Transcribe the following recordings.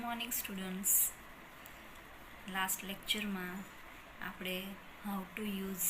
Morning students. Last લેક્ચરમાં આપણે how to use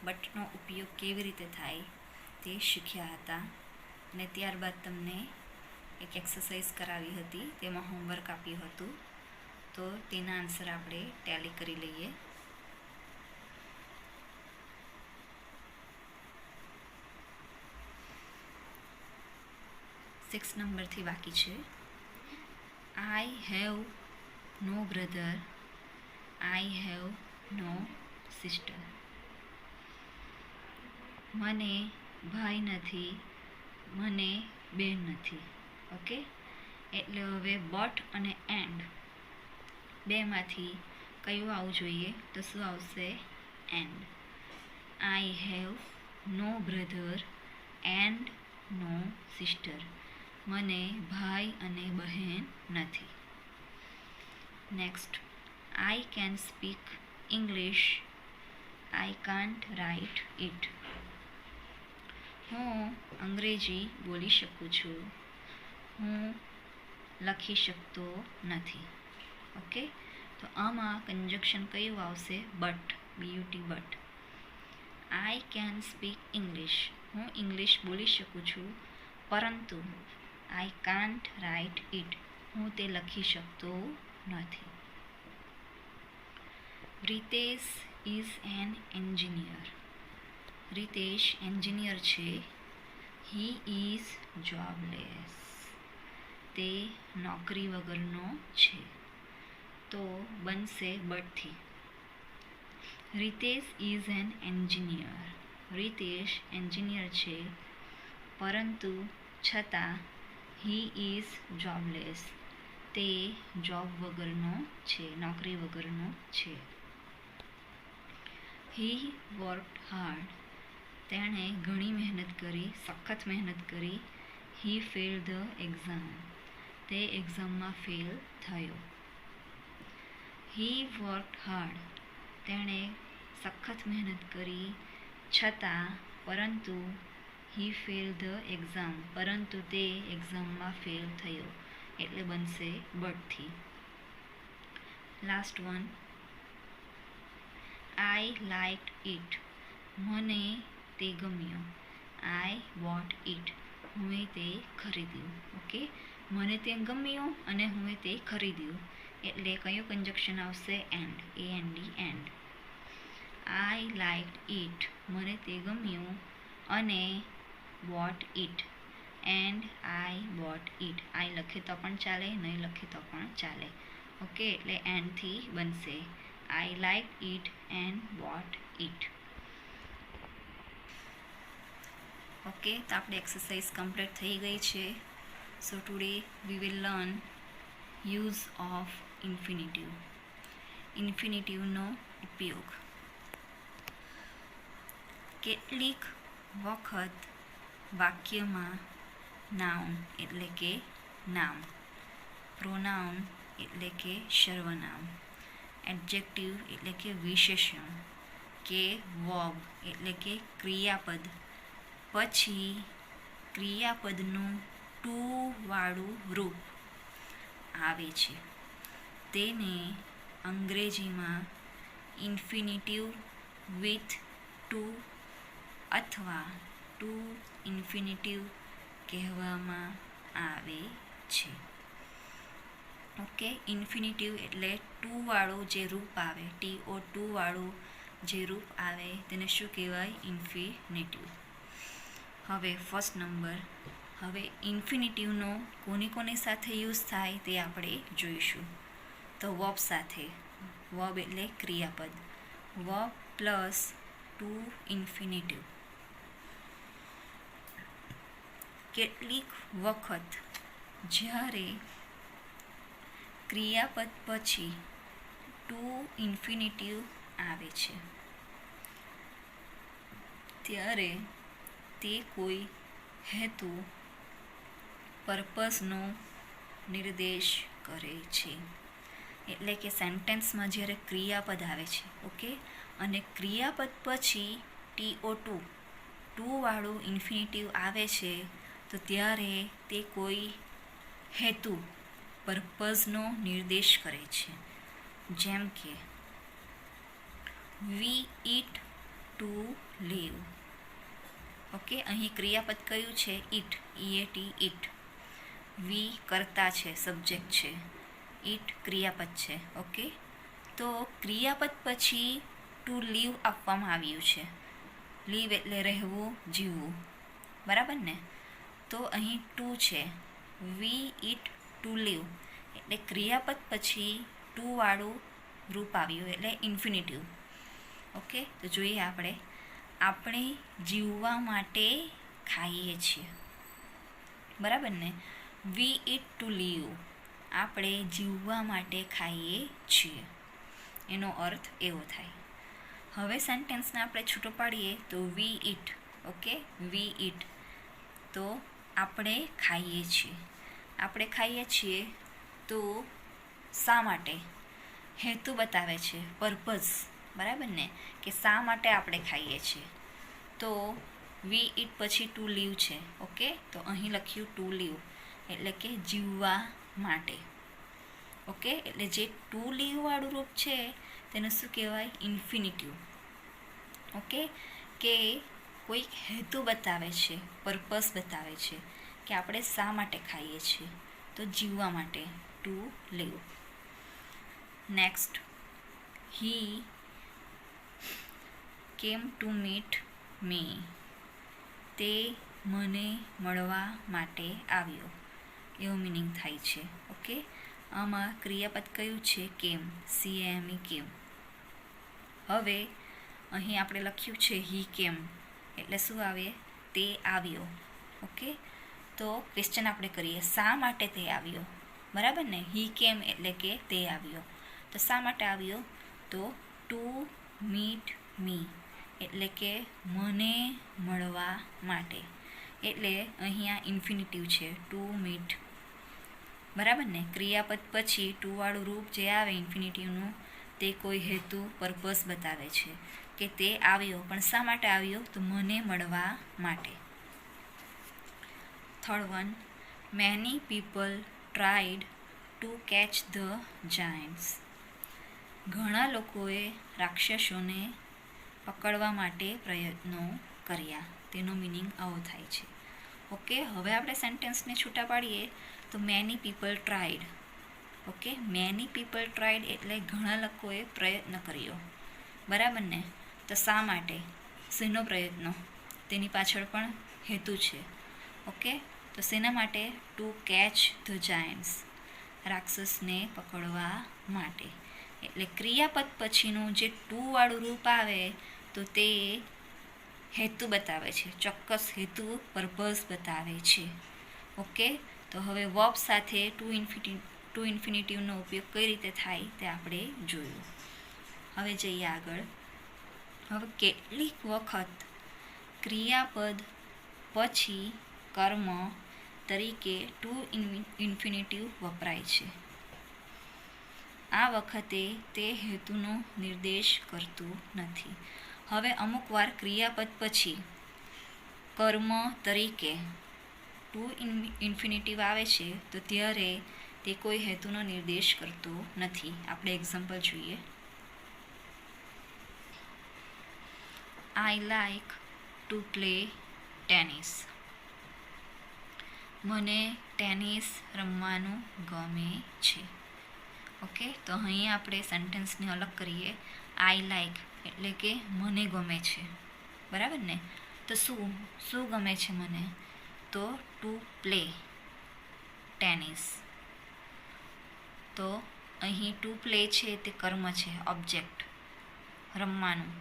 બટનો ઉપયોગ કેવી રીતે થાય તે શીખ્યા હતા અને ત્યારબાદ તમને એક એક્સરસાઇઝ કરાવી હતી, તેમાં હોમવર્ક આપ્યું હતું. તો તેના આન્સર આપણે ટેલી કરી લઈએ. સિક્સ નંબરથી બાકી છે. I have no brother. I have no sister. મને ભાઈ નથી, મને બેન નથી. ઓકે, એટલે હવે બટ અને એન્ડ બેમાંથી કયું આવવું જોઈએ? તો શું આવશે? And. I have no brother and no sister. મને ભાઈ અને બહેન નથી. Next, I can speak English. I can't write it. હું અંગ્રેજી બોલી શકું છું, હું લખી શકતો નથી. ઓકે, તો આમાં કંજક્શન કયું આવશે? But, BUT but. I can speak English. હું ઇંગ્લિશ બોલી શકું છું, પરંતુ આઈ કાન્ટ રાઇટ ઇટ. હું તે લખી શકતો નથી. Ritesh is an engineer. Ritesh engineer છે. He is jobless. તે નોકરી વગરનો છે. તો બનશે બટથી. Ritesh is an engineer. Ritesh engineer છે, પરંતુ છતાં હી ઇઝ જોબલેસ. તે જોબ વગરનો છે, નોકરી વગરનો છે. He worked hard. તેણે ઘણી મહેનત કરી, સખત મહેનત કરી. He failed the exam. તે એક્ઝામમાં ફેલ થયો. He worked hard. તેણે સખત મહેનત કરી, છતાં, પરંતુ હી ફેલ્ડ ધ એક્ઝામ. પરંતુ તે એક્ઝામમાં ફેલ થયો. એટલે બનશે બટથી. Last one, I liked it. મને તે ગમ્યું. I bought it. હું તે ખરીદ્યું. ઓકે, મને તે ગમ્યું અને હું તે ખરીદ્યું. એટલે કયું કંજક્શન આવશે? And. AND and. I liked it. મને તે ગમ્યું અને bought it. And I bought it. I લખે તો પણ ચાલે, નહીં લખે તો પણ ચાલે. ઓકે, એટલે એન્ડથી બનશે I liked it and bought it. Okay, તો આપણે એક્સરસાઇઝ કમ્પ્લીટ થઈ ગઈ છે. So today we will learn use of infinitive. ઇન્ફિનિટિવનો ઉપયોગ. કેટલીક વખત વાક્યમાં નાઉન એટલે કે નામ, પ્રોનાઉન એટલે કે સર્વનામ, એડજેક્ટિવ એટલે કે વિશેષણ, કે વર્બ એટલે કે ક્રિયાપદ પછી ક્રિયાપદનું ટુ વાળું રૂપ આવે છે. તેને અંગ્રેજીમાં ઇન્ફિનિટિવ વિથ ટુ અથવા ટુ ઇન્ફિનિટિવ કહેવામાં આવે છે. ઓકે, ઇન્ફિનિટિવ એટલે ટુ વાળું જે રૂપ આવે, TO2 વાળું જે રૂપ આવે તેને શું કહેવાય? ઇન્ફિનિટિવ. હવે ફર્સ્ટ નંબર. હવે ઇન્ફિનિટિવનો કોની સાથે યુઝ થાય તે આપણે જોઈશું. તો વર્બ સાથે. વર્બ એટલે ક્રિયાપદ. Verb plus to infinitive. કેટલીક વખત જ્યારે ક્રિયાપદ પછી ટુ ઇન્ફિનિટિવ આવે છે, ત્યારે તે કોઈ હેતુ, પર્પઝનો નિર્દેશ કરે છે. એટલે કે સેન્ટેન્સમાં જ્યારે ક્રિયાપદ આવે છે, ઓકે, અને ક્રિયાપદ પછી TO2 વાળું ઇન્ફિનિટિવ આવે છે, તો ત્યારે તે કોઈ હેતુ પર્પઝનો નિર્દેશ કરે છે. જેમ કે વી ઇટ ટુ લીવ. ઓકે, અહીં ક્રિયાપદ કયું છે? It, EAT, it. વી કર્તા છે, સબ્જેક્ટ છે. ઇટ ક્રિયાપદ છે. ઓકે, તો ક્રિયાપદ પછી ટુ લીવ આપવામાં આવ્યું છે. લીવ એટલે રહેવું, જીવવું, બરાબર ને? તો અહીં ટુ છે, વી ઇટ ટુ લીવ એટલે ક્રિયાપદ પછી ટુ વાળું રૂપ આવ્યું એટલે ઇન્ફિનિટિવ. ઓકે, તો જોઈએ આપણે જીવવા માટે ખાઈએ છીએ, બરાબર ને? વી ઇટ ટુ લીવ, આપણે જીવવા માટે ખાઈએ છીએ, એનો અર્થ એવો થાય. હવે સેન્ટેન્સને આપણે છૂટો પાડીએ તો વી ઇટ. ઓકે, વી ઇટ, તો આપણે ખાઈએ છીએ. આપણે ખાઈએ છીએ તો શા માટે? હેતુ બતાવે છે, પર્પઝ, બરાબર ને? કે શા માટે આપણે ખાઈએ છીએ. તો વી ઇટ પછી ટુ લીવ છે. ઓકે, તો અહીં લખ્યું ટુ લીવ એટલે કે જીવવા માટે. ઓકે, એટલે જે ટુ લીવ વાળું રૂપ છે તેને શું કહેવાય? ઇન્ફિનિટિવ. ઓકે, કે કોઈક હેતુ બતાવે છે, પર્પઝ બતાવે છે કે આપણે શા માટે ખાઈએ છીએ. તો જીવવા માટે, two leave. Next, he came to meet મી. તે મને મળવા માટે આવ્યો, એવો મિનિંગ થાય છે. ઓકે, આમાં ક્રિયાપદ કયું છે? કેમ, CAME, કેમ. હવે અહીં આપણે લખ્યું છે હી કેમ એટલે શું આવે? તે આવ્યો. ઓકે, તો ક્વેશ્ચન આપણે કરીએ, શા માટે તે આવ્યો? બરાબર ને? હી કેમ એટલે કે તે આવ્યો. તો શા માટે આવ્યો? તો ટુ મીટ મી એટલે કે મને મળવા માટે. એટલે અહીંયા ઇન્ફિનિટિવ છે, ટુ મીટ, બરાબર ને? ક્રિયાપદ પછી ટુ વાળું રૂપ જે આવે ઇન્ફિનિટિવનું તે કોઈ હેતુ, પર્પઝ બતાવે છે કે તે આવ્યો, પણ શા માટે આવ્યો? તો મને મળવા માટે. Third one, many people tried to catch the Giants. ઘણા લોકોએ રાક્ષસોને પકડવા માટે પ્રયત્નો કર્યા, તેનો મિનિંગ આવો થાય છે. ઓકે, હવે આપણે સેન્ટેન્સને છૂટા પાડીએ તો many people tried. Okay, many people tried એટલે ઘણા લોકોએ પ્રયત્ન કર્યો, બરાબર ને? તો શા માટે? શેનો પ્રયત્ન? તેની પાછળ પણ હેતુ છે. ઓકે, તો શેના માટે? ટુ કેચ ધ જાયન્ટ્સ, રાક્ષસને પકડવા માટે. એટલે ક્રિયાપદ પછીનું જે ટુ વાળું રૂપ આવે તો તે હેતુ બતાવે છે, ચોક્કસ હેતુ, પર્પઝ બતાવે છે. ઓકે, તો હવે વર્બ સાથે ટુ ઇન્ફિનિટિવનો ઉપયોગ કઈ રીતે થાય તે આપણે જોયું. હવે જઈએ આગળ. હવે કેટલીક વખત ક્રિયાપદ પછી કર્મ તરીકે ટુ ઇન્ફિનિટિવ વપરાય છે. આ વખતે તે હેતુનો નિર્દેશ કરતું નથી. હવે અમુક વાર ક્રિયાપદ પછી કર્મ તરીકે ટુ ઇન્ફિનિટિવ આવે છે તો ત્યારે તે કોઈ હેતુનો નિર્દેશ કરતો નથી. આપણે એક્ઝામ્પલ જોઈએ. I like to play tennis. મને ટેનિસ રમવાનું ગમે છે. ઓકે, તો અહીં આપણે સેન્ટેન્સને અલગ કરીએ. આઈ લાઈક એટલે કે મને ગમે છે, બરાબર ને? તો શું ગમે છે મને? તો ટુ પ્લે ટેનિસ. તો અહીં ટુ પ્લે છે તે કર્મ છે, ઓબ્જેક્ટ, રમવાનું.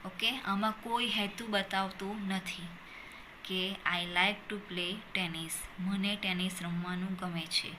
ઓકે, આમાં કોઈ હેતુ બતાવતું નથી કે I like to play tennis, મને ટેનિસ રમવાનું ગમે છે.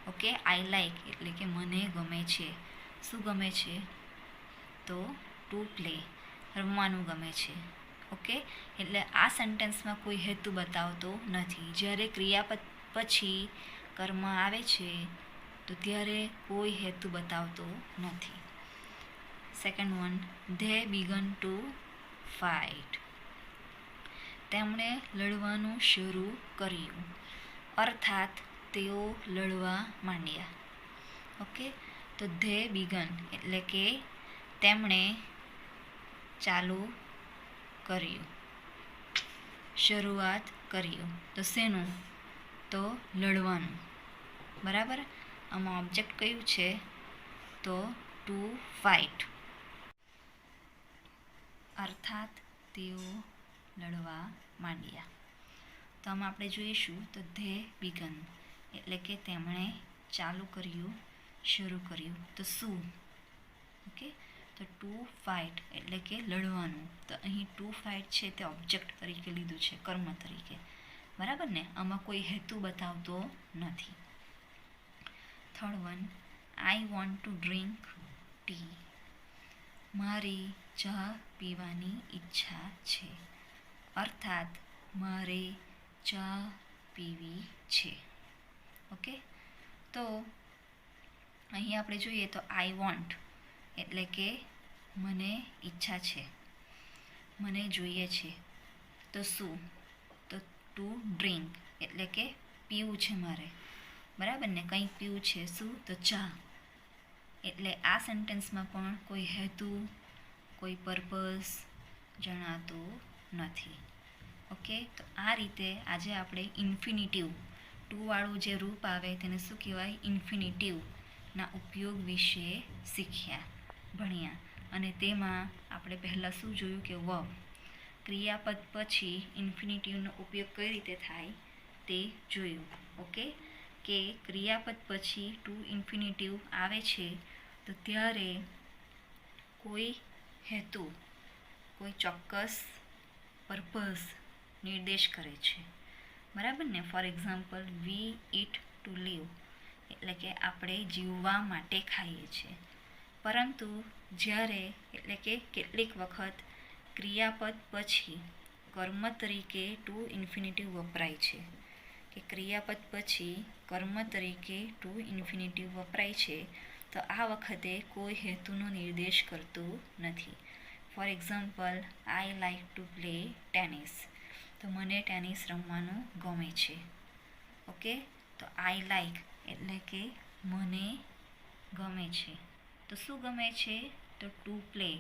ઓકે, આઈ લાઈક એટલે કે મને ગમે છે. શું ગમે છે? તો ટુ પ્લે, રમવાનું ગમે છે. ઓકે, એટલે આ સેન્ટેન્સમાં કોઈ હેતુ બતાવતો નથી. જ્યારે ક્રિયાપદ પછી કર્મ આવે છે તો ત્યારે કોઈ હેતુ બતાવતો નથી. Second one, they began to fight. તેમણે લડવાનું શરૂ કર્યું, અર્થાત તેઓ લડવા માંડ્યા. ઓકે, તો ધે બિગન એટલે કે તેમણે ચાલુ કર્યું, શરૂઆત કર્યું. તો શેનું? તો લડવાનું. બરાબર. આમાં ઓબ્જેક્ટ કયું છે? તો ટુ ફાઇટ. અર્થાત તેઓ લડવા માંડ્યા. તો આમાં આપણે જોઈશું તો ધે બિગન એટલે કે તેમણે ચાલુ કર્યું, શરૂ કર્યું. તો શું? ઓકે, તો ટુ ફાઇટ એટલે કે લડવાનું. તો અહીં ટુ ફાઇટ છે તે ઓબ્જેક્ટ તરીકે લીધું છે, કર્મ તરીકે. બરાબર ને? આમાં કોઈ હેતુ બતાવતો નથી. Third one, I want to drink tea. મારી ચા પીવાની ઈચ્છા છે. અર્થાત મારે ચા પીવી છે. ઓકે, તો અહીં આપણે જોઈએ તો આઈ વોન્ટ એટલે કે મને ઈચ્છા છે, મને જોઈએ છે. તો શું? તો ટુ ડ્રિંક એટલે કે પીવું છે મારે. બરાબર ને? કંઈક પીવું છે. શું? તો ચા. એટલે આ સેન્ટેન્સમાં પણ કોઈ હેતુ, કોઈ પર્પઝ જણાતું નથી. ઓકે, તો આ રીતે આજે આપણે ઇન્ફિનિટિવ ટુવાળું જે રૂપ આવે તેને શું કહેવાય? ઇન્ફિનિટિવના ઉપયોગ વિશે શીખ્યા, ભણ્યા. અને તેમાં આપણે પહેલાં શું જોયું કે વર્બ, ક્રિયાપદ પછી ઇન્ફિનિટિવનો ઉપયોગ કઈ રીતે થાય તે જોયું. ઓકે, કે ક્રિયાપદ પછી ટુ ઇન્ફિનિટિવ આવે છે તો ત્યારે કોઈ હેતુ, કોઈ ચોક્કસ પર્પઝ નિર્દેશ કરે છે. બરાબર ને? For example, we it to leave એટલે કે આપણે જીવવા માટે ખાઈએ છીએ. પરંતુ જ્યારે એટલે કે કેટલીક વખત ક્રિયાપદ પછી કર્મ તરીકે ટુ ઇન્ફિનિટિવ વપરાય છે, કે ક્રિયાપદ પછી કર્મ તરીકે ટુ ઇન્ફિનિટિવ વપરાય છે, તો આ વખતે કોઈ હેતુનો નિર્દેશ કરતું નથી. For example, I like to play tennis. તો મને ટેનિસ રમવાનું ગમે છે. ઓકે, તો આઈ લાઈક એટલે કે મને ગમે છે. તો શું ગમે છે? તો ટુ પ્લે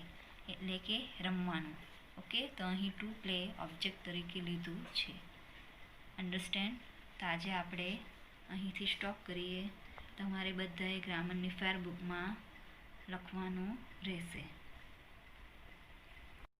એટલે કે રમવાનું. ઓકે, તો અહીં ટુ પ્લે ઓબ્જેક્ટ તરીકે લીધું છે. અન્ડરસ્ટેન્ડ? તો આજે આપણે અહીંથી સ્ટોપ કરીએ. તમારે બધાએ ગ્રામરની ફેર બુકમાં લખવાનું રહેશે.